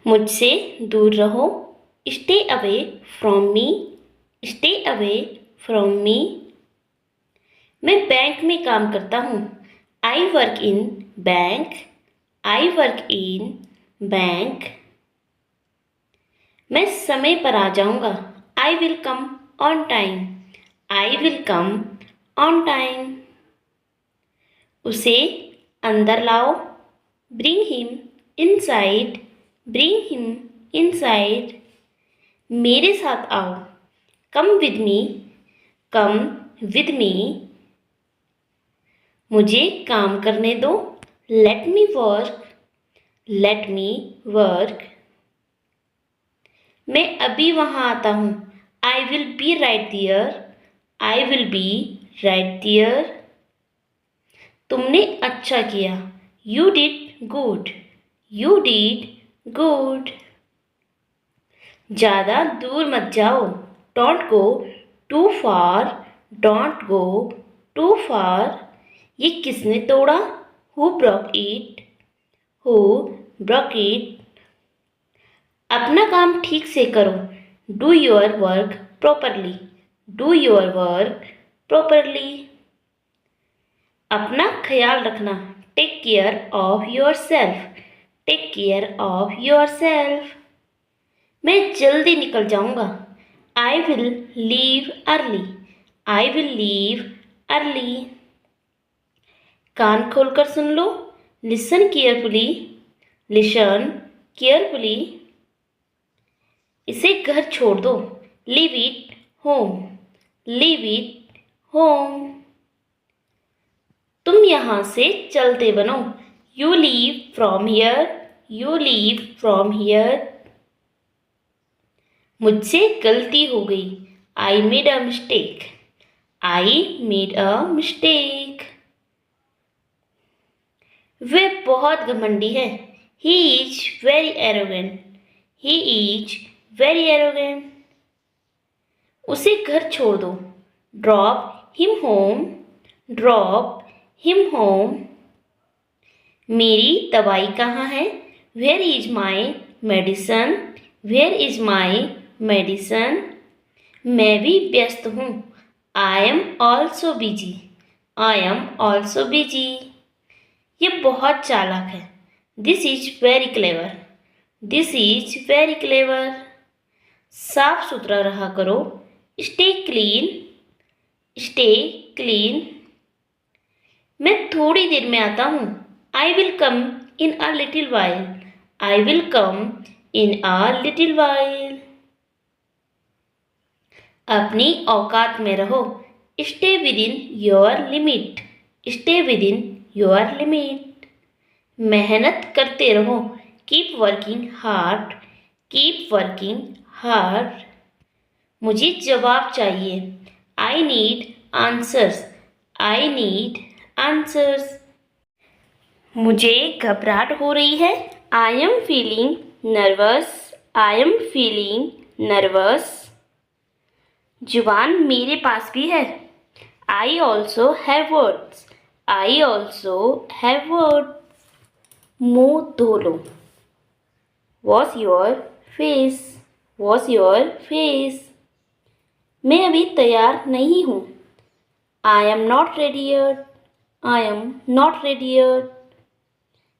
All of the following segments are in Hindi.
मुझसे दूर रहो। Stay away from me. Stay away from me. मैं बैंक में काम करता हूँ। I work in bank. I work in bank. मैं समय पर आ जाऊँगा। आई will come on time. I will come on time. उसे अंदर लाओ। Bring him inside. Bring him inside. मेरे साथ आओ। Come with me. Come with me. मुझे काम करने दो। Let me work. Let me work. मैं अभी वहाँ आता हूँ। I will be right there. I will be right there. तुमने अच्छा किया। You did good. You did good. ज़्यादा दूर मत जाओ। Don't go too far. Don't go too far. ये किसने तोड़ा? Who broke it. Who broke it. अपना काम ठीक से करो। Do your work properly. Do your work properly. अपना ख्याल रखना। Take care of yourself. Take care of yourself. मैं जल्दी निकल जाऊंगा। I will leave early. I will leave early. कान खोलकर सुन लो। Listen carefully. Listen carefully. इसे घर छोड़ दो। Leave it home. Leave it home. तुम यहाँ से चलते बनो। You leave from here. You leave from here. मुझसे गलती हो गई। I made a mistake. I made a mistake. वे बहुत घमंडी है। He is very arrogant. He is very arrogant. उसे घर छोड़ दो। Drop him home. Drop him home. मेरी दवाई कहाँ है? Where is my medicine. Where is my medicine. मैं भी व्यस्त हूँ। I am also busy. I am also busy. ये बहुत चालाक है। This is very clever. This is very clever. साफ सुथरा रहा करो। Stay clean. Stay clean. मैं थोड़ी देर में आता हूँ। I will come in a little while. I will come in a little while. अपनी औकात में रहो। Stay within your limit. Stay within your limit. मेहनत करते रहो। Keep working hard. Keep working hard. मुझे जवाब चाहिए। I need answers. I need answers. मुझे घबराहट हो रही है। I am feeling nervous. I am feeling nervous. जुबान मेरे पास भी है। I also have words. I also have words. मुंह धो लो। Wash your face. Wash your face. मैं अभी तैयार नहीं हूँ। I am not ready yet। I am not ready yet।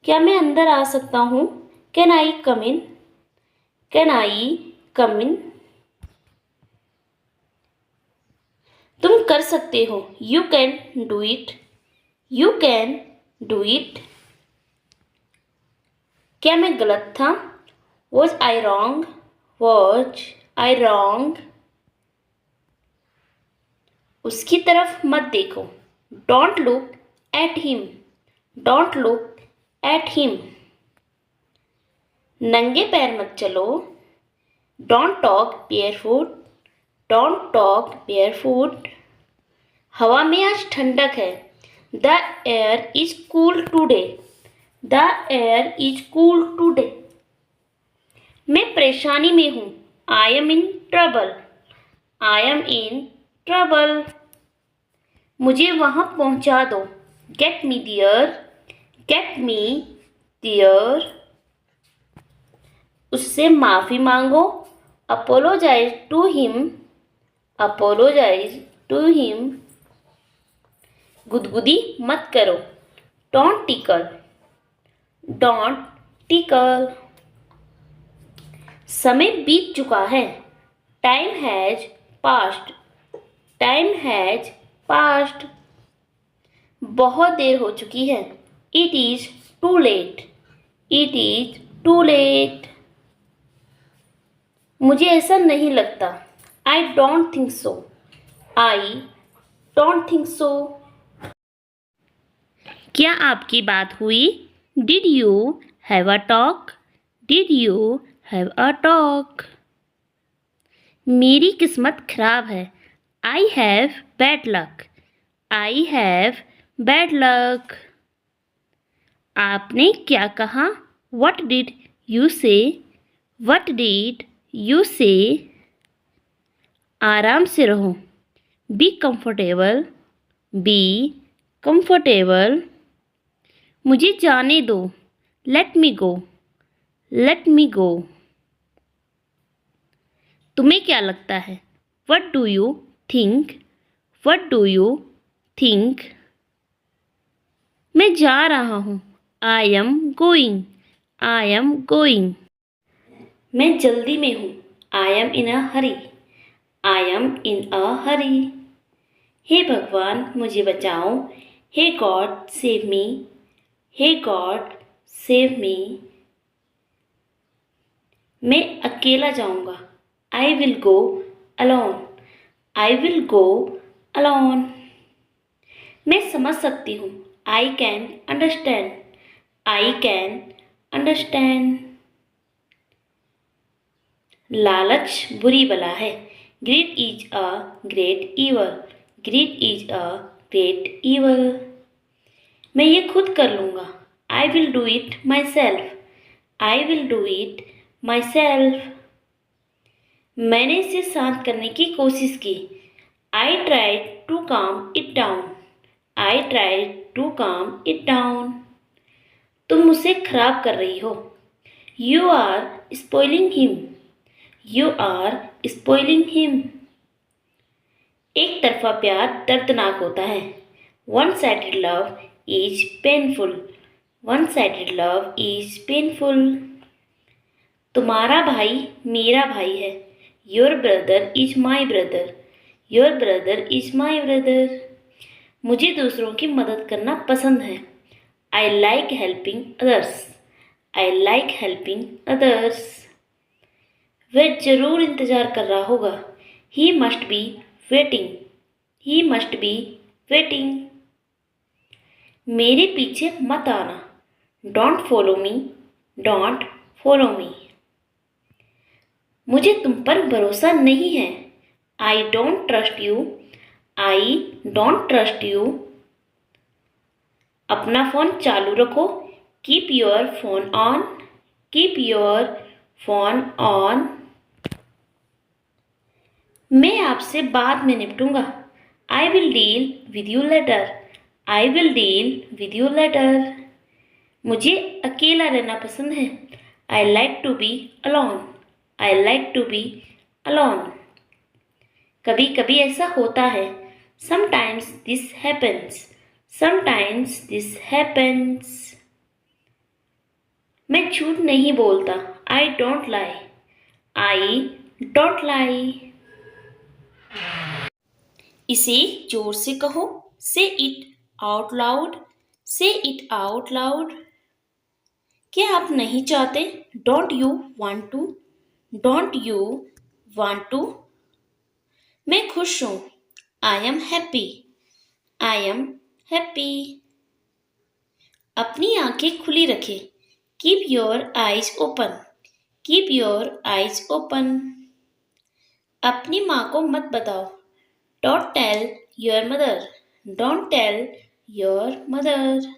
क्या मैं अंदर आ सकता हूँ? Can I come in? Can I come in? तुम कर सकते हो। You can do it. You can do it. क्या मैं गलत था? Was I wrong? Was I wrong? उसकी तरफ मत देखो। Don't look at him. Don't look at him. नंगे पैर मत चलो। Don't talk barefoot. Don't talk barefoot. हवा में आज ठंडक है। The air is cool today. The air is cool today. मैं परेशानी में हूँ। I am in trouble. I am in trouble. मुझे वहाँ पहुँचा दो। Get me there. Get me there. उससे माफ़ी मांगो, apologise to him, apologise to him. गुदगुदी मत करो, डोंट टिकल, डोंट टिकल। समय बीत चुका है, time has past, time has past. बहुत देर हो चुकी है, it is too late, it is too late. मुझे ऐसा नहीं लगता, I don't think so, I don't think so. क्या आपकी बात हुई? Did you have a talk, did you have a talk. मेरी किस्मत खराब है, I have bad luck, I have bad luck. आपने क्या कहा? What did you say, what did you से। आराम से रहो, बी कंफर्टेबल, बी कंफर्टेबल। मुझे जाने दो, लेट मी गो, लेट मी गो। तुम्हें क्या लगता है? What do you think, what do you think. मैं जा रहा हूँ, I am going, I am going. मैं जल्दी में हूँ, I am in a Hari, I am इन अ हरी। हे भगवान मुझे बचाओ, हे गॉड सेव मी, हे गॉड सेव मी। मैं अकेला जाऊंगा, I will go alone, I will go alone. मैं समझ सकती हूँ, I can understand, I can understand. लालच बुरी बला है, grid is a great evil, grid is a great evil. मैं ये खुद कर लूँगा, I will do it my self, I will do it my self. मैंने इसे शांत करने की कोशिश की, I tried to calm it down, I tried to calm it down. तुम उसे खराब कर रही हो, you are spoiling him, you are spoiling him. एक तरफा प्यार दर्दनाक होता है, one sided love is painful, one sided love is painful. तुम्हारा भाई मेरा भाई है, your brother is my brother, your brother is my brother. मुझे दूसरों की मदद करना पसंद है, I like helping others, I like helping others. वह जरूर इंतजार कर रहा होगा, he must be waiting, he must be waiting. मेरे पीछे मत आना, don't follow me, don't follow me. मुझे तुम पर भरोसा नहीं है, I don't trust you, I don't trust you. अपना फ़ोन चालू रखो, keep your phone on, keep your phone on. मैं आपसे बाद में निपटूंगा, I will deal with you later, I will deal with you letter. मुझे अकेला रहना पसंद है, I like to be alone, I like to be alone. कभी कभी ऐसा होता है, sometimes this happens, sometimes this happens. मैं झूठ नहीं बोलता, I don't lie, I don't lie. इसे जोर से कहो, say it out loud, say it out loud. क्या आप नहीं चाहते? Don't you want to, don't you want to. मैं खुश हूँ, I am happy, I am happy. अपनी आंखें खुली रखें, keep your eyes open, keep your eyes open. अपनी माँ को मत बताओ, don't tell your mother, don't tell your mother.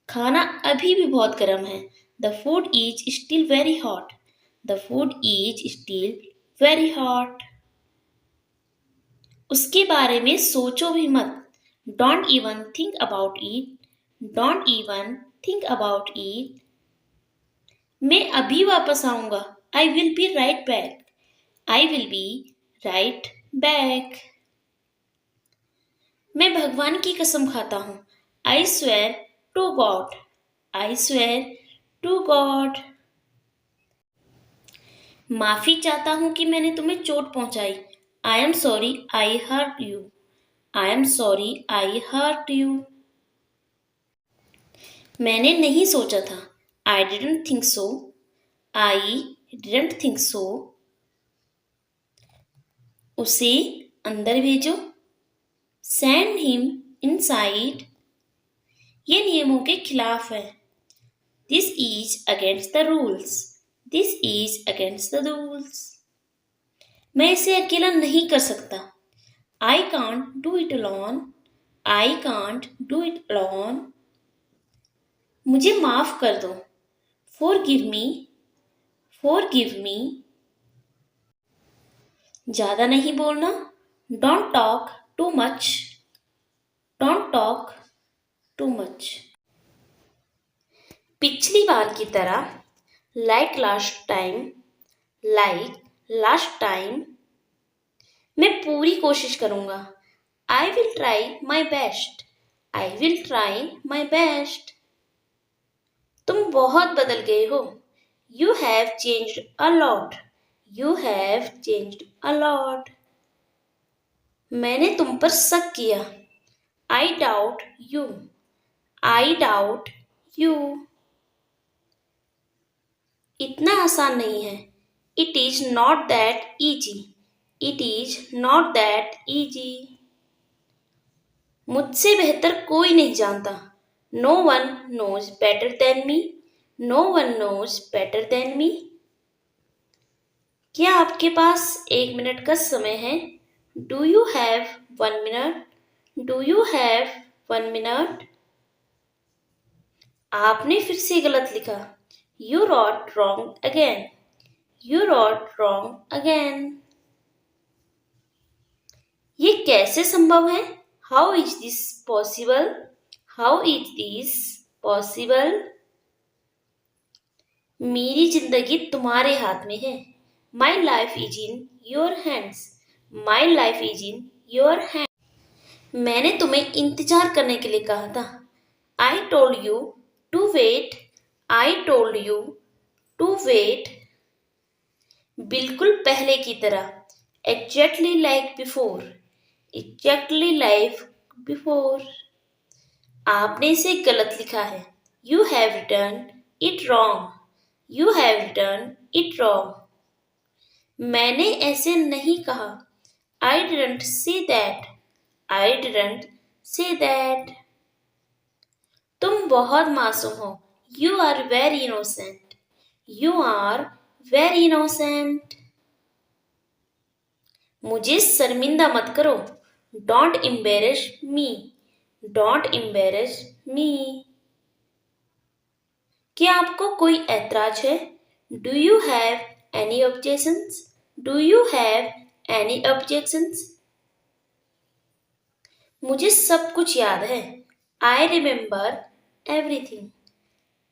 खाना अभी भी बहुत गर्म है, the food is still very hot, the food is still very hot. उसके बारे में सोचो भी मत, don't even think about it, don't even think about it. मैं अभी वापस आऊंगा. I will be right back. I will be right back. मैं भगवान की कसम खाता हूँ. I swear to God. I swear to God. माफी चाहता हूँ कि मैंने तुम्हें चोट पहुंचाई. I am sorry I hurt you. I am sorry I hurt you. मैंने नहीं सोचा था. I didn't think so. I didn't think so. उसे अंदर भेजो. Send him inside. ये नियमों के खिलाफ है. This is against the rules. This is against the rules. मैं इसे अकेला नहीं कर सकता. I can't do it alone. I can't do it alone. मुझे माफ कर दो. Forgive me. Forgive me. ज़्यादा नहीं बोलना. Don't talk too much. Don't talk too much. पिछली बार की तरह. Like last time. Like last time. मैं पूरी कोशिश करूँगा. I will try my best. I will try my best. तुम बहुत बदल गए हो. You have changed a lot. You have changed a lot. मैंने तुम पर शक किया. I doubt you. I doubt you. इतना आसान नहीं है. It is not that easy. It is not that easy. मुझसे बेहतर कोई नहीं जानता. No one knows better than me. No one knows better than me. क्या आपके पास 1 मिनट का समय है? Do you have 1 minute? Do you have 1 minute? आपने फिर से गलत लिखा. You wrote wrong again. You wrote wrong again. ये कैसे संभव है? How is this possible? How is this possible? मेरी जिंदगी तुम्हारे हाथ में है. My life is in your hands. My life is in your hands. मैंने तुम्हें इंतजार करने के लिए कहा था. I told you to wait. I told you to wait. बिल्कुल पहले की तरह. Exactly like before. Exactly like before. आपने इसे गलत लिखा है. You have written it wrong. You have written it wrong. मैंने ऐसे नहीं कहा. I didn't say that. I didn't say that. तुम बहुत मासूम हो. You are very innocent. You are very innocent. मुझे शर्मिंदा मत करो. Don't embarrass me. Don't embarrass me. क्या आपको कोई ऐतराज है? Do you have any objections? Do you have any objections? मुझे सब कुछ याद है. I remember everything.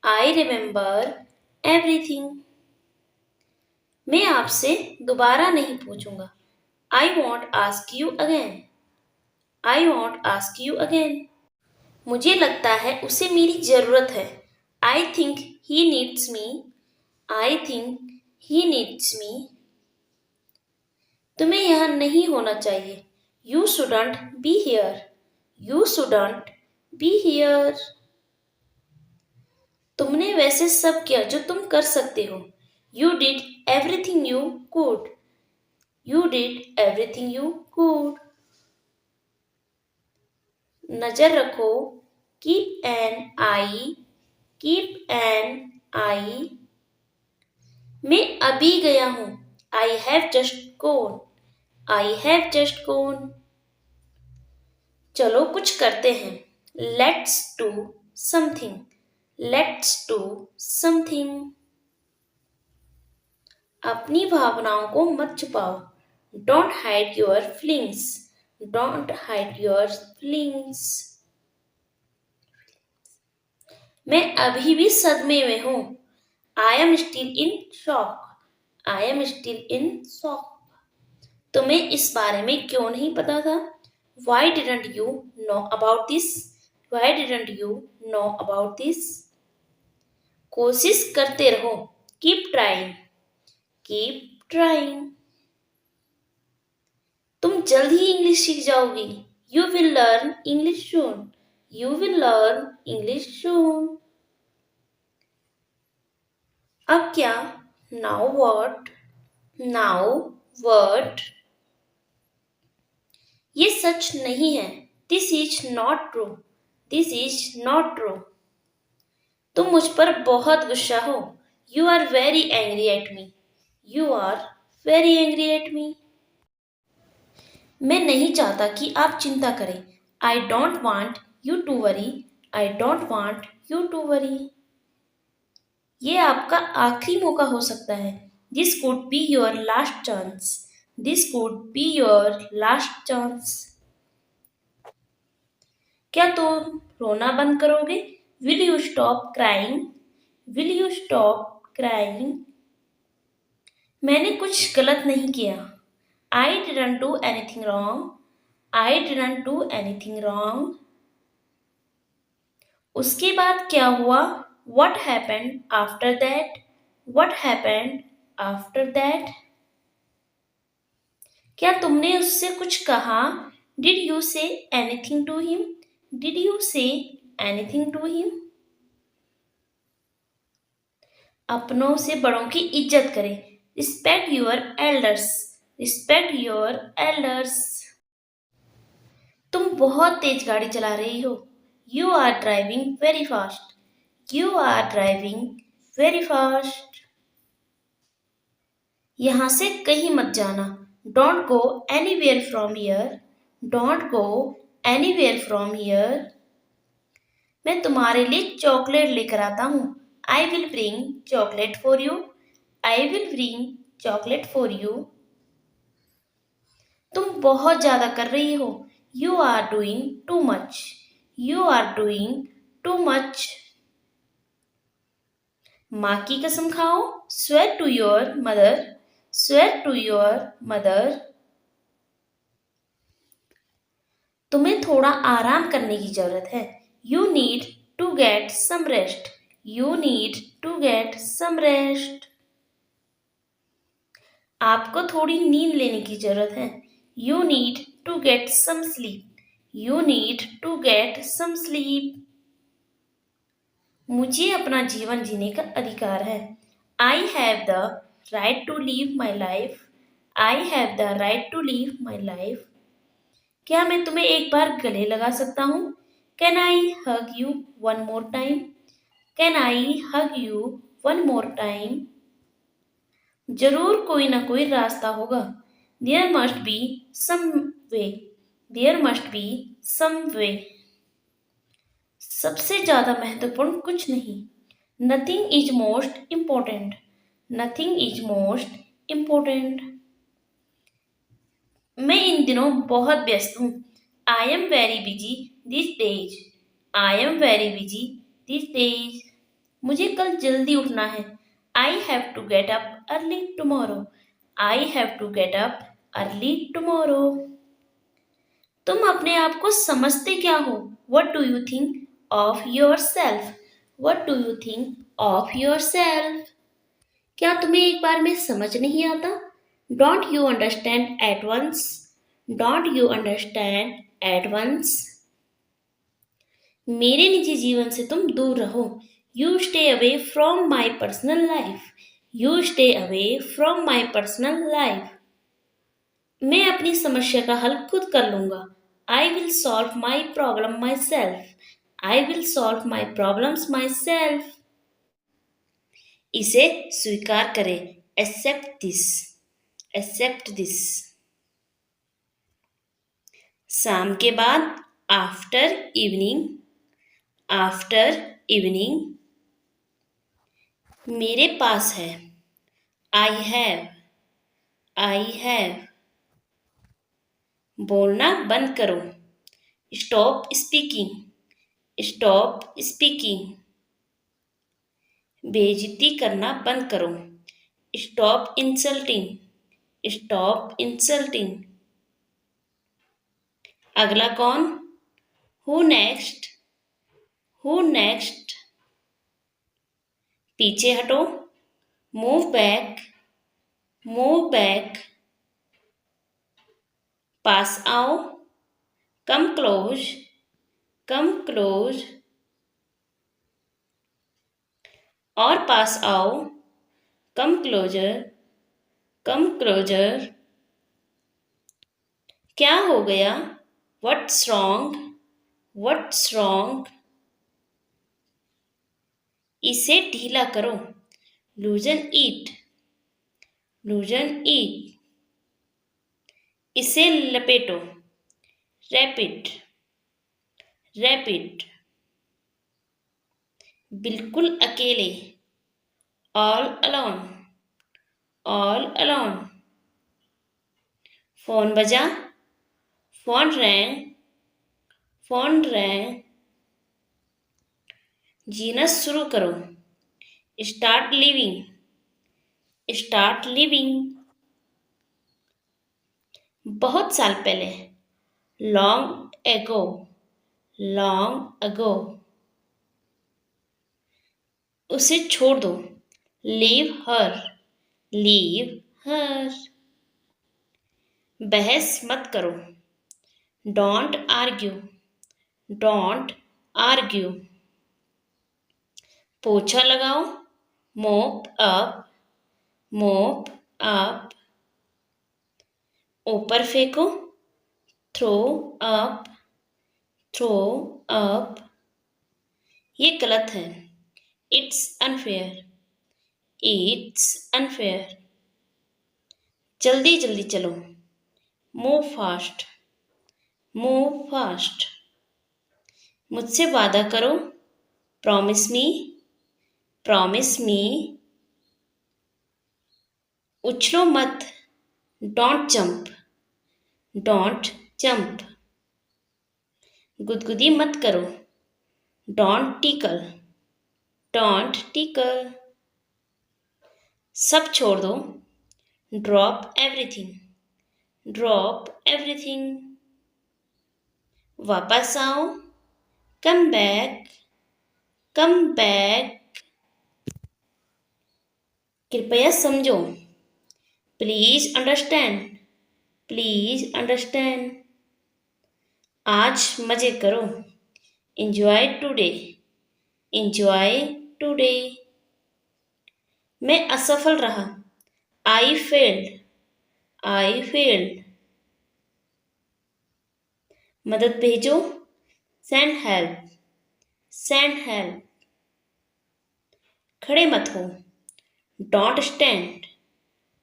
I remember everything. मैं आपसे दोबारा नहीं पूछूंगा. I won't ask you again. I won't ask you again. मुझे लगता है उसे मेरी जरूरत है. I think he needs me. I think he needs me. तुम्हें यहाँ नहीं होना चाहिए. You shouldn't be here. You shouldn't be here. तुमने वैसे सब किया जो तुम कर सकते हो. You did everything you could. You did everything you could. नजर रखो. Keep an eye. Keep an eye. मैं अभी गया हूँ. I have just gone. I have just gone. चलो कुछ करते हैं. Let's do something. Let's do something. अपनी भावनाओं को मत छुपाओ. Don't hide your feelings. Don't hide your feelings. मैं अभी भी सदमे में हूँ. I am still in shock. I am still in shock. तुम्हें इस बारे में क्यों नहीं पता था? Why didn't you know about this? Why didn't you know about this? कोशिश करते रहो. Keep trying. Keep trying. तुम जल्द ही इंग्लिश सीख जाओगी. You will learn English soon. You will learn English soon. अब क्या? Now what? Now what? ये सच नहीं है. This is not true. This is not true. तुम मुझ पर बहुत गुस्सा हो. You are very angry at me. You are very angry at me. मैं नहीं चाहता कि आप चिंता करें. I don't want you to worry. I don't want you to worry. ये आपका आखिरी मौका हो सकता है. This could be your last chance. This could be your last chance. क्या तुम रोना बंद करोगे? Will you stop crying? Will you stop crying? मैंने कुछ गलत नहीं किया. I didn't do anything wrong. I didn't do anything wrong. उसके बाद क्या हुआ? What happened after that? What happened after that? क्या तुमने उससे कुछ कहा? Did you say anything to him? Did you say anything to him? अपनों से बड़ों की इज्जत करें. Respect your elders. Respect your elders. तुम बहुत तेज गाड़ी चला रही हो. You are driving very fast. You are driving very fast. यहाँ से कहीं मत जाना. Don't go anywhere from here. Don't go anywhere from here. मैं तुम्हारे लिए चॉकलेट लेकर आता हूँ. I will bring chocolate for you. I will bring chocolate for you. तुम बहुत ज्यादा कर रही हो. You are doing too much. You are doing too much. माँ की कसम खाओ. Swear to your mother. Swear to your mother. तुम्हें थोड़ा आराम करने की जरूरत है. You need to get some rest. You need to get some rest. आपको थोड़ी नींद लेने की जरूरत है. You need to get some sleep. You need to get some sleep. मुझे अपना जीवन जीने का अधिकार है. I have the right to live my life. I have the right to live my life. क्या मैं तुम्हें एक बार गले लगा सकता हूँ? Can I hug you one more time? Can I hug you one more time? जरूर कोई ना कोई रास्ता होगा. There must be some way. There must be some way. सबसे ज्यादा महत्वपूर्ण कुछ नहीं. Nothing is most important. Nothing is most important. मैं इन दिनों बहुत व्यस्त हूँ. I am very busy these days. I am very busy these days. मुझे कल जल्दी उठना है. I have to get up early tomorrow. I have to get up early tomorrow. तुम अपने आप को समझते क्या हो? What do you think of yourself? What do you think of yourself? क्या तुम्हें एक बार में समझ नहीं आता? Don't you understand at once? Don't you understand at once? मेरे निजी जीवन से तुम दूर रहो. You stay away from my personal life. You stay away from my personal life. मैं अपनी समस्या का हल खुद कर लूंगा. I will solve my problem myself. I will solve my problems myself. इसे स्वीकार करें. Accept this. Accept this. शाम के बाद after evening. After evening. मेरे पास है. I have. I have. बोलना बंद करो. Stop speaking. Stop speaking. बेइज्जती करना बंद करो। Stop insulting. Stop insulting. अगला कौन? Who next? Who next? पीछे हटो। Move back. Move back. पास आओ। Come close. Come close. और पास आओ। Come closer. Come closer. क्या हो गया? What's wrong? What's wrong? इसे ढीला करो। Loosen it. Loosen it. इसे लपेटो। रैपिड। रैपिड। बिल्कुल अकेले। All alone. All alone. Phone बजा। Phone rang. Phone rang. जीना शुरू करो। Start living. Start living. बहुत साल पहले। Long ago. Long ago. उसे छोड़ दो। Leave her. Leave her. बहस मत करो। Don't argue. Don't argue. पोछा लगाओ। Mop up. Mop up. ऊपर फेंको। Throw up. Throw up. ये गलत है। It's unfair. It's unfair. जल्दी जल्दी चलो। Move fast. Move fast. मुझसे वादा करो। Promise me. Promise me. उछलो मत। Don't jump. Don't jump. गुदगुदी मत करो। Don't tickle. Don't tickle. सब छोड़ दो। Drop everything. Drop everything. वापस आओ। Come back. Come back. कृपया समझो। Please understand. Please understand. आज मजे करो। Enjoy today. Enjoy today. मैं असफल रहा। I failed. I failed. मदद भेजो। Send help. Send help. खड़े मत हो। Don't stand.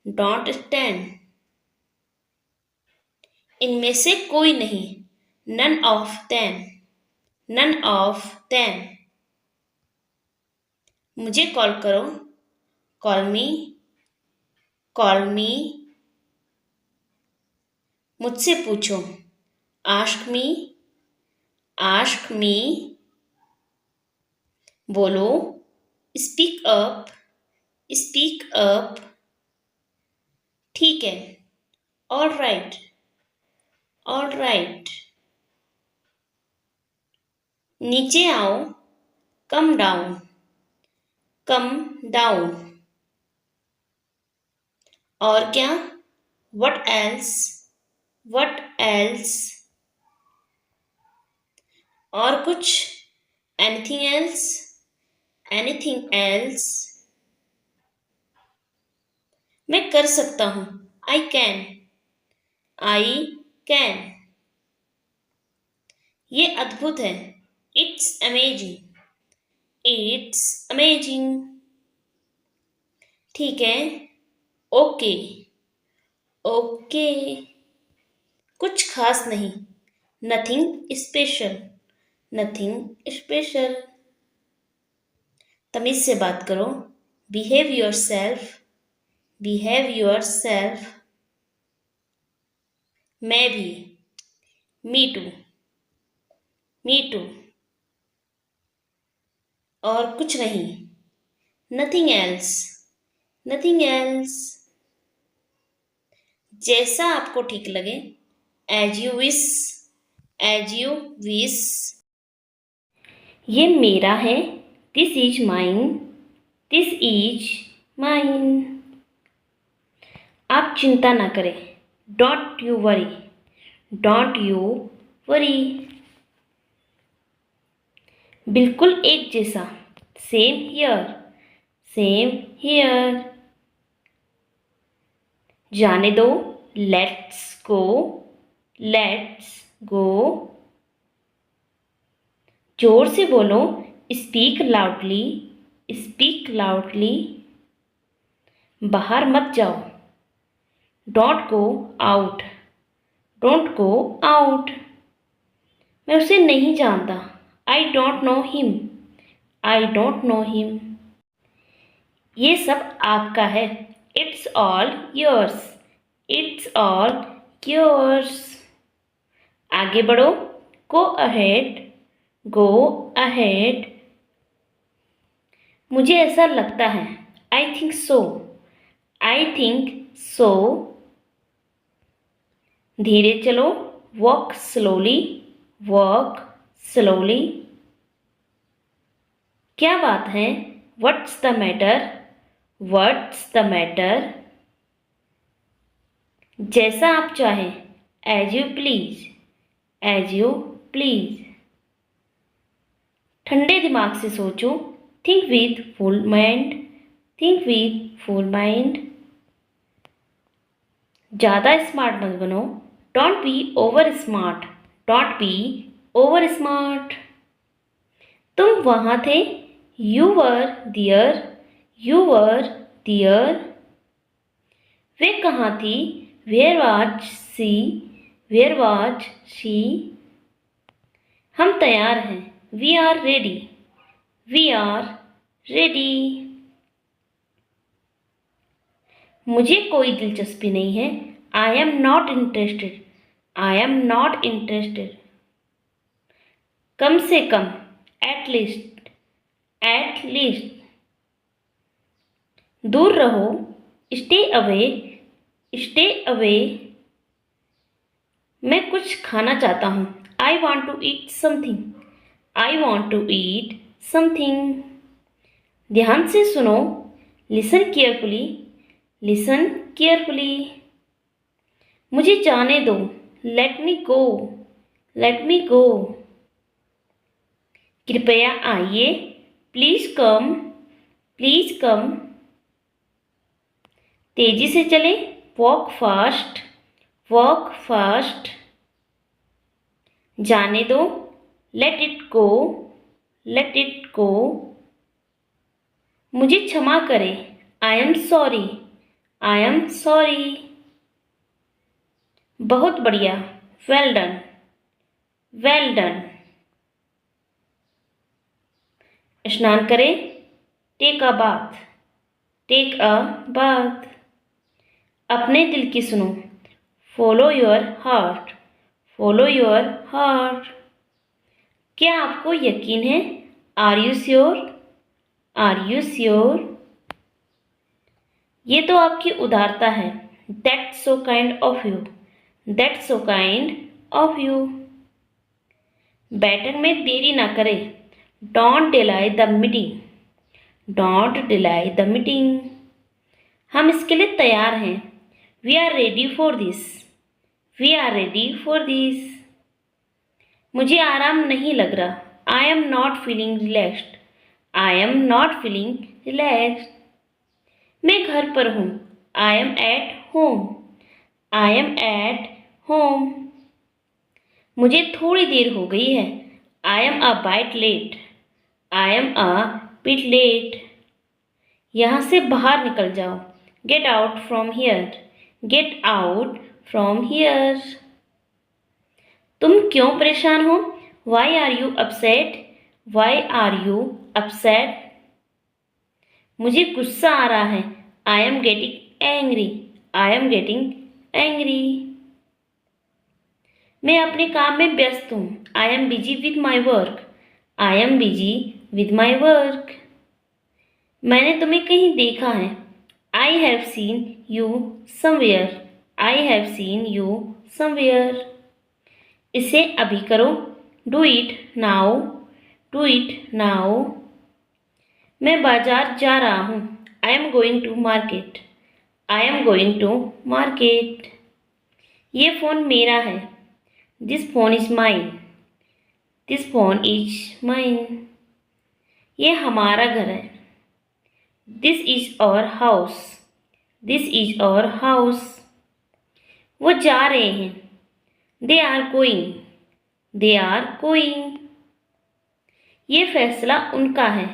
Don't stand. इनमें से कोई नहीं। None of them. None of them. मुझे कॉल करो। Call me. Call me. मुझसे पूछो। Ask me. Ask me. बोलो। Speak up. Speak up. ठीक है। All right. All right. नीचे आओ। Come down. Come down. और क्या? What else? What else? और कुछ? Anything else? Anything else? मैं कर सकता हूँ। I can. I can. ये अद्भुत है। It's amazing. It's amazing. ठीक है। ओके। ओके। कुछ खास नहीं। Nothing special. Nothing special. तमीज से बात करो। Behave yourself. Behave yourself. मैं भी। Me too. Me too. और कुछ नहीं। Nothing else, nothing else. जैसा आपको ठीक लगे, as you wish, as you wish. ये मेरा है, this is mine, this is mine. आप चिंता ना करें, don't you worry, don't you worry. बिल्कुल एक जैसा, सेम हियर, सेम हियर। जाने दो, लेट्स गो, लेट्स गो। जोर से बोलो, स्पीक लाउडली, स्पीक लाउडली। बाहर मत जाओ, don't go out, don't go out. मैं उसे नहीं जानता, I don't know him, I don't know him. ये सब आपका है, it's all yours, it's all yours. आगे बढ़ो, गो अहेड, गो अहेड। मुझे ऐसा लगता है, I think so, I think so. धीरे चलो, वॉक स्लोली, वॉक स्लोली। क्या बात है, what's the matter, what's the matter. जैसा आप चाहें, as you please, as you please. ठंडे दिमाग से सोचो, think with full mind, think with full mind. ज़्यादा स्मार्ट मत बनो, don't be over smart, don't be over smart. तुम वहाँ थे, you were their, you were दियर। वे कहाँ थी, where was she, where was she. हम तैयार हैं, we are ready, we are ready. मुझे कोई दिलचस्पी नहीं है, I am not interested, I am not interested. कम से कम, एट लीस्ट, एट लीस्ट। दूर रहो, स्टे अवे, स्टे अवे। मैं कुछ खाना चाहता हूँ, I want to eat something, I want to eat something. ध्यान से सुनो, लिसन केयरफुली, लिसन केयरफुली। मुझे जाने दो, लेट मी गो, लेट मी गो। कृपया आइए, प्लीज कम, प्लीज कम। तेजी से चले, वॉक फास्ट, वॉक फास्ट। जाने दो, let it go, let it go. मुझे क्षमा करें, I am sorry, I am sorry. बहुत बढ़िया, वेल डन, वेल डन। स्नान करें, take a bath, take a bath. अपने दिल की सुनो, follow your heart, follow your heart. क्या आपको यकीन है, are you sure, are you sure. ये तो आपकी उदारता है, that's so kind of you, that's so kind of you. बैठक में देरी ना करें, don't delay the meeting, don't delay the meeting. हम इसके लिए तैयार हैं, we are ready for this, we are ready for this. मुझे आराम नहीं लग रहा, I am not feeling relaxed, I am not feeling relaxed. मैं घर पर हूँ, I am at home, I am at home. मुझे थोड़ी देर हो गई है, I am a bite late, I am a bit late. यहाँ से बाहर निकल जाओ, get out from here, get out from here. तुम क्यों परेशान हो, why are you upset, why are you upset. मुझे गुस्सा आ रहा है, I am getting angry, I am getting angry. मैं अपने काम में व्यस्त हूँ, I am busy with my work, I am busy with my work. मैंने तुम्हें कहीं देखा है। I have seen you somewhere. I have seen you somewhere. इसे अभी करो। Do it now. Do it now. मैं बाजार जा रहा हूँ। I am going to market. I am going to market. ये फ़ोन मेरा है। This phone is mine. This phone is mine. ये हमारा घर है। This is our house. This is our house. वो जा रहे हैं। They are going. They are going. ये फैसला उनका है।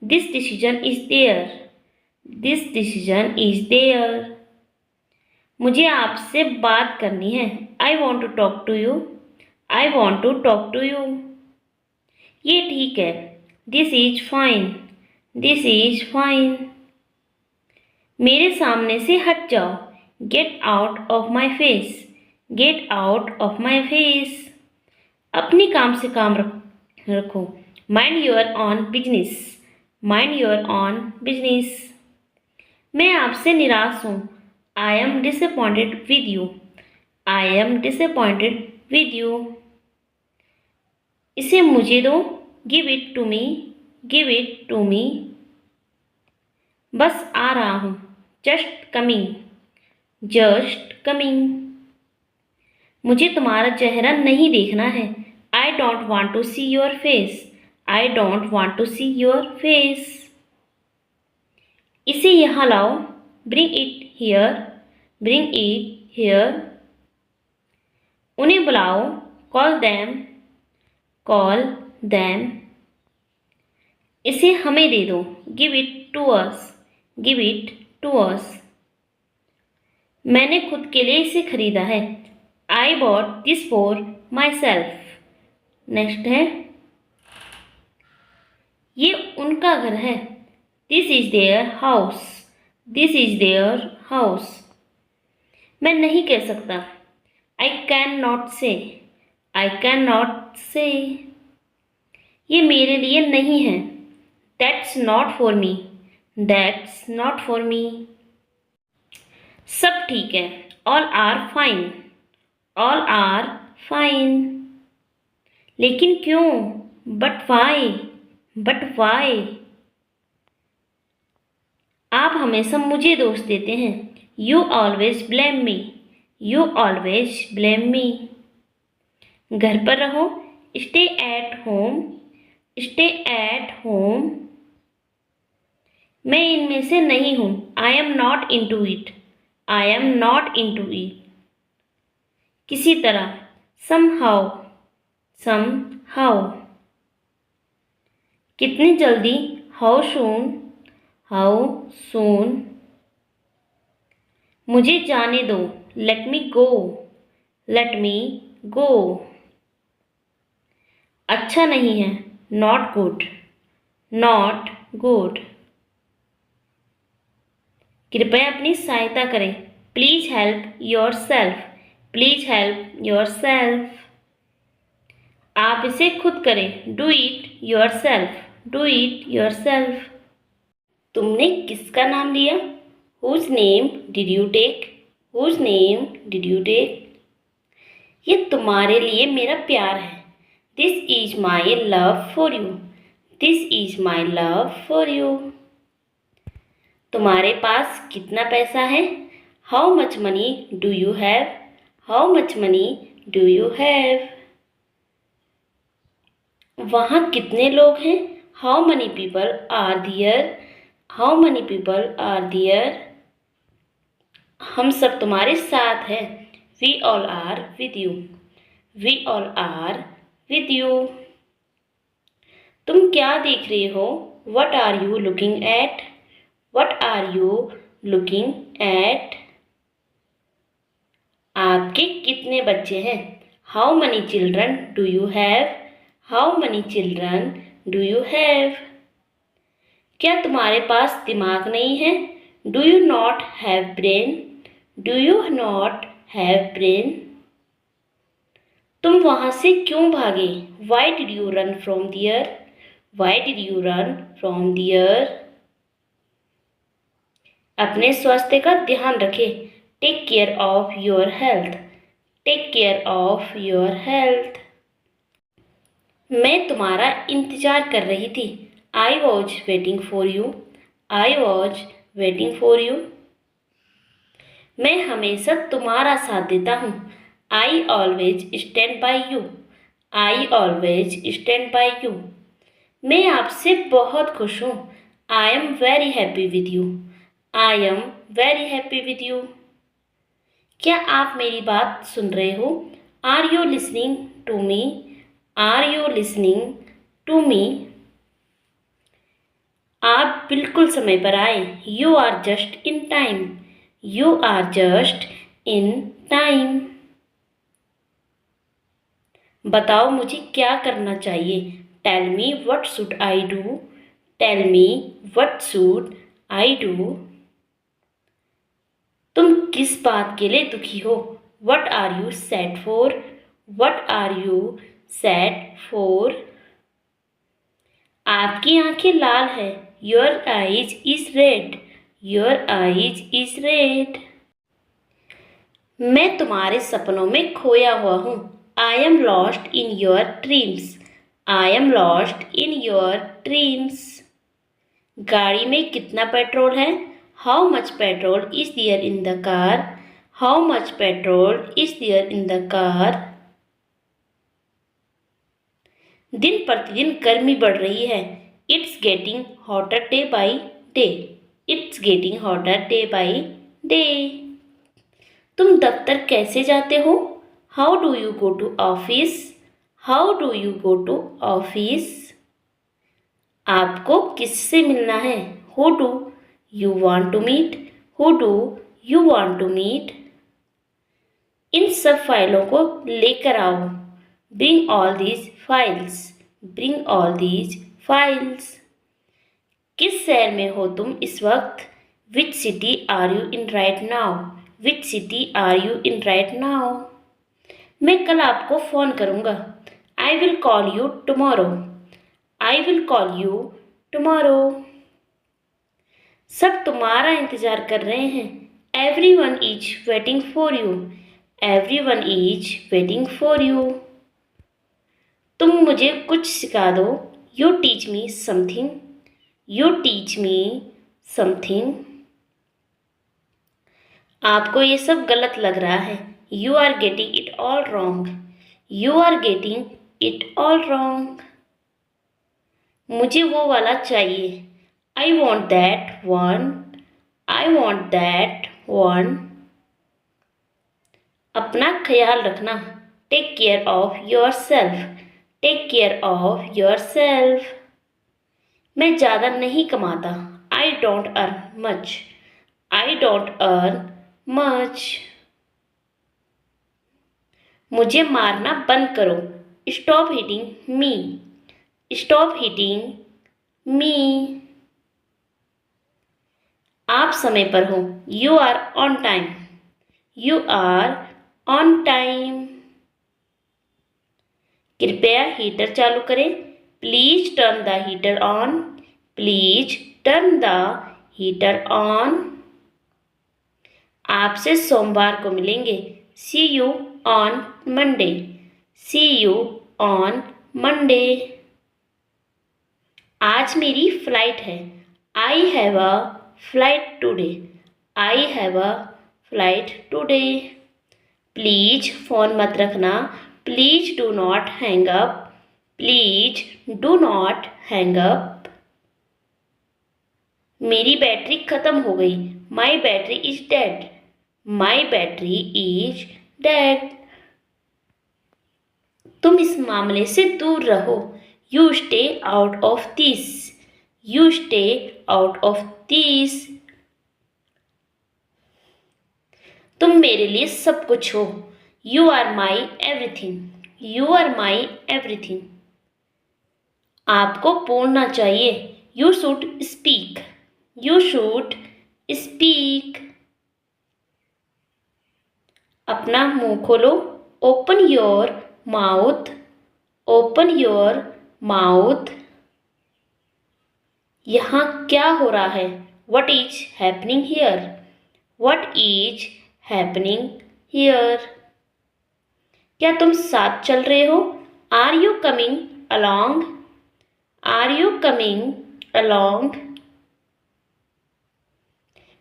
This decision is their. This decision is there. मुझे आपसे बात करनी है। I want to talk to you. I want to talk to you. ये ठीक है। This is fine. This is fine. मेरे सामने से हट जाओ। Get out of my face. Get out of my face. अपनी काम से काम रखो। Mind your own business. Mind your own business. मैं आपसे निराश हूँ। I am disappointed with you. I am disappointed with you. इसे मुझे दो। Give it to me. Give it to me. बस आ रहा हूँ। Just coming. Just coming. मुझे तुम्हारा चेहरा नहीं देखना है। I don't want to see your face. I don't want to see your face. इसे यहाँ लाओ। Bring it here. Bring it here. उन्हें बुलाओ। Call them. Call them. इसे हमें दे दो। Give it to us. Give it to us. मैंने खुद के लिए इसे खरीदा है। I bought this for my self. Next है, ये उनका घर है। This is their house. This is their house. मैं नहीं कह सकता। आई कैन नॉट से। आई कैन नॉट से। ये मेरे लिए नहीं है। That's not for me. That's not for me. सब ठीक है। All are fine. All are fine. लेकिन क्यों? But why. But why. आप हमेशा मुझे दोष देते हैं। You always blame me. You always blame me. घर पर रहो। Stay at home. Stay at home. मैं इनमें से नहीं हूँ। I am not into it. I am not into it. किसी तरह। Some how. Some how. कितनी जल्दी। How soon. How soon. मुझे जाने दो। लेट मी गो। लेट मी गो। अच्छा नहीं है। Not good. Not good. कृपया अपनी सहायता करें। Please help your self. Please help your self. आप इसे खुद करें। Do it your self. Do it your self. तुमने किसका नाम लिया? Whose name did you take? Whose name did you take? ये तुम्हारे लिए मेरा प्यार है। This is my love for you. This is my love for you. तुम्हारे पास कितना पैसा है? How much money do you have? How much money do you have? वहाँ कितने लोग हैं? How money people are there? How money people are there? हम सब तुम्हारे साथ हैं। We all are with you. We all are with you. तुम क्या देख रहे हो? What are you looking at? What are you looking at? आपके कितने बच्चे हैं? How money children do you have? How money children do you have? क्या तुम्हारे पास दिमाग नहीं है? Do you not have brain? Do you not have brain? तुम वहाँ से क्यों भागे? Why did you run from there? Why did you run from there? अपने स्वास्थ्य का ध्यान रखें। Take care of your health. Take care of your health. मैं तुम्हारा इंतजार कर रही थी। I was waiting for you. I was waiting for you. मैं हमेशा तुम्हारा साथ देता हूँ। I always stand by you. I always stand by you. मैं आपसे बहुत खुश हूँ। I am very happy with you. I am very happy with you. क्या आप मेरी बात सुन रहे हो? Are you listening to me? Are you listening to me? आप बिल्कुल समय पर आए। You are just in time. You are just in time. बताओ मुझे क्या करना चाहिए। Tell me what should I do. Tell me what should I do. तुम किस बात के लिए दुखी हो? What are you sad for? What are you sad for? आपकी आंखें लाल है। Your eyes is red. Your eyes is red. मैं तुम्हारे सपनों में खोया हुआ हूँ। I am lost in your dreams. I am lost in your dreams. गाड़ी में कितना पेट्रोल है? How much petrol is there in the car? How much petrol is there in the car? दिन प्रतिदिन गर्मी बढ़ रही है। It's getting hotter day by day. It's getting hotter day by day. तुम दफ्तर कैसे जाते हो? How do you go to office? How do you go to office? आपको किससे मिलना है? Who do you want to meet? Who do you want to meet? इन सब फाइलों को लेकर आओ। Bring all these files. Bring all these files. किस शहर में हो तुम इस वक्त? Which city are you in right now? Which city are you in right now? मैं कल आपको फ़ोन करूँगा। I will call you tomorrow. I will call you tomorrow. सब तुम्हारा इंतज़ार कर रहे हैं। Everyone is waiting for you. Everyone is waiting for you. तुम मुझे कुछ सिखा दो। You teach me something. You teach me something. आपको ये सब गलत लग रहा है। You are getting it all wrong. You are getting it all wrong. मुझे वो वाला चाहिए। I want that one. I want that one. अपना ख्याल रखना। Take care of yourself. Take care of yourself. मैं ज़्यादा नहीं कमाता। I don't earn much. I don't earn much. मुझे मारना बंद करो। Stop hitting me. Stop hitting me. आप समय पर हो। You are on time. You are on time. कृपया हीटर चालू करें। Please turn the heater on. Please turn the heater on. आपसे सोमवार को मिलेंगे। See you on Monday. See you on Monday. आज मेरी फ्लाइट है। I have a flight today. I have a flight today. Please फ़ोन मत रखना। Please do not hang up. Please do not hang up. मेरी बैटरी खत्म हो गई। My battery is dead. My battery is dead. तुम इस मामले से दूर रहो। You stay out of this. You stay out of this. तुम मेरे लिए सब कुछ हो। You are my everything. You are my everything. आपको बोलना चाहिए। You should speak. You should speak. अपना मुंह खोलो। Open your mouth. Open your mouth. यहाँ क्या हो रहा है? What is happening here? What is happening here? क्या तुम साथ चल रहे हो? Are you coming along? Are you coming along?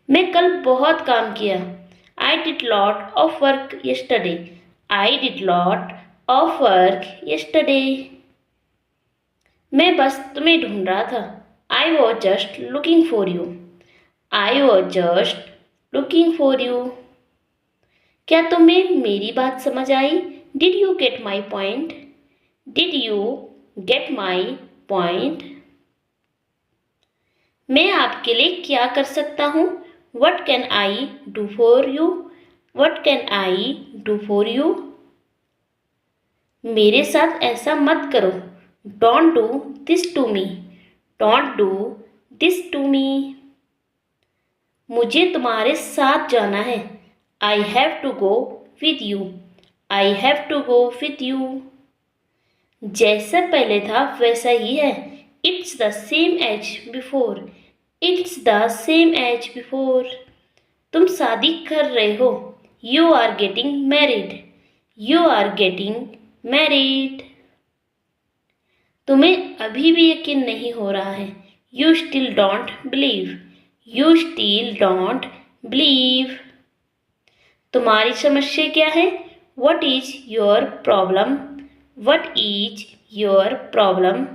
मैं कल बहुत काम किया. I did lot of work yesterday. I did lot of work yesterday. मैं बस तुम्हें ढूंढ रहा था. I was just looking for you. I was just looking for you. क्या तुम्हें मेरी बात समझ आई? Did you get my point? Did you get my point? मैं आपके लिए क्या कर सकता हूँ? What can I do for you? What can I do for you? मेरे साथ ऐसा मत करो. Don't do this to me. Don't do this to me. मुझे तुम्हारे साथ जाना है. I have to go with you. I have to go with you. जैसा पहले था वैसा ही है. It's the same as before. It's the same as before. तुम शादी कर रहे हो. You are getting married. You are getting married. तुम्हें अभी भी यकीन नहीं हो रहा है. You still don't believe. You still don't believe. तुम्हारी समस्या क्या है? What is your problem? What is your problem?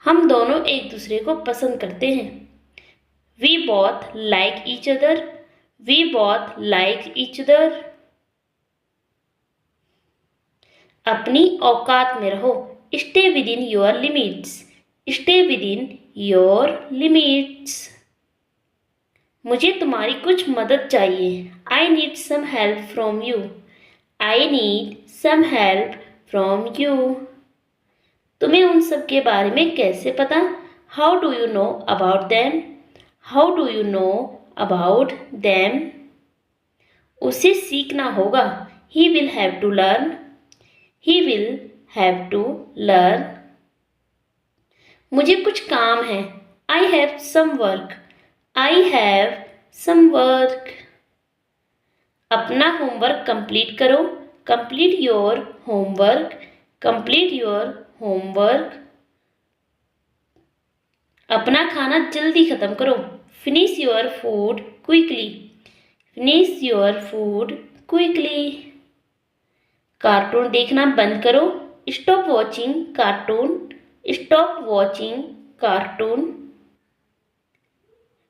हम दोनों एक दूसरे को पसंद करते हैं. We both like each other. We both like each other. अपनी औकात में रहो. Stay within your limits. Stay within your limits. मुझे तुम्हारी कुछ मदद चाहिए. I need some help from you. I need some help from you. तुम्हें उन सब के बारे में कैसे पता? How do you know about them? How do you know about them? उसे सीखना होगा. He will have to learn. He will have to learn. मुझे कुछ काम है. I have some work. I have some work. अपना होमवर्क कंप्लीट करो. Complete your homework. Complete your homework. अपना खाना जल्दी खत्म करो. Finish your food quickly. Finish your food quickly. Cartoon देखना बंद करो. Stop watching cartoon. Stop watching cartoon.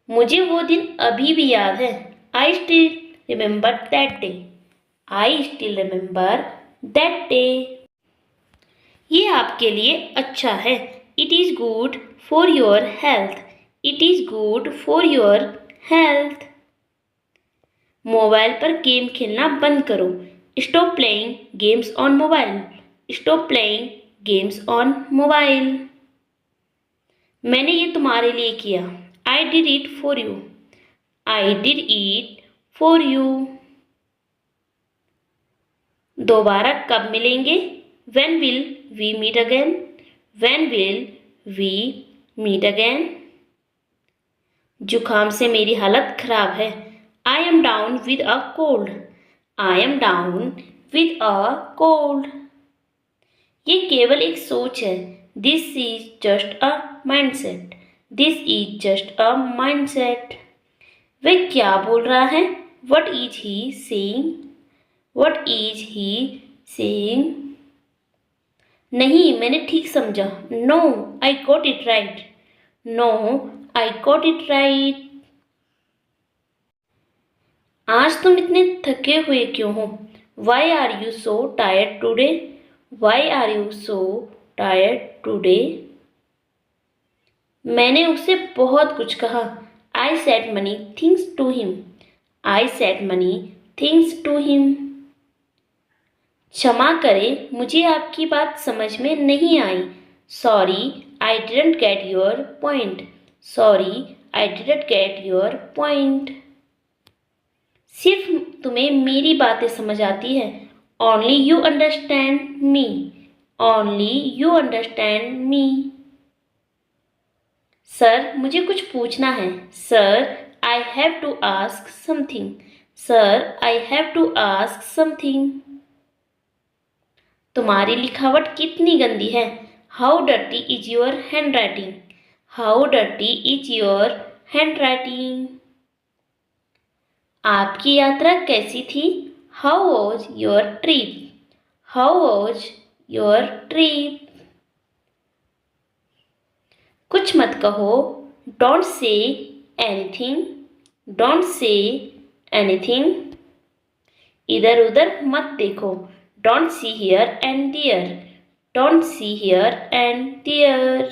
मुझे वो दिन अभी भी याद है. I still remember that day. I still remember that day. ये आपके लिए अच्छा है. It is good for your health. It is good for your health. Mobile पर गेम खेलना बंद करो. Stop playing games on mobile. Stop playing games on mobile. मैंने ये तुम्हारे लिए किया. I did it for you. I did it for you. दोबारा कब मिलेंगे? When will we meet again? When will we meet again? जुकाम से मेरी हालत खराब है. I am down with a cold. I am down with a cold. ये केवल एक सोच है. This is just a mindset. This is just a mindset. वह क्या बोल रहा है? What is he saying? What is he saying? नहीं, मैंने ठीक समझा. No, I got it right. No, I got it right. आज तुम इतने थके हुए क्यों हो? Why are you so tired today? Why are you so tired today? मैंने उसे बहुत कुछ कहा. I said many things to him. I said many things to him. क्षमा करें, मुझे आपकी बात समझ में नहीं आई. Sorry, I didn't get your point. Sorry, I didn't get your point. सिर्फ तुम्हें मेरी बातें समझ आती है. Only you understand me. Only you understand me. Sir मुझे कुछ पूछना है। Sir I have to ask something. Sir I have to ask something. तुम्हारी लिखावट कितनी गंदी है। How dirty is your handwriting. How dirty is your handwriting. आपकी यात्रा कैसी थी। How was your trip. How was your trip. कुछ मत कहो। Don't say anything. Don't say anything. इधर उधर मत देखो। Don't see here and there. Don't see here and there.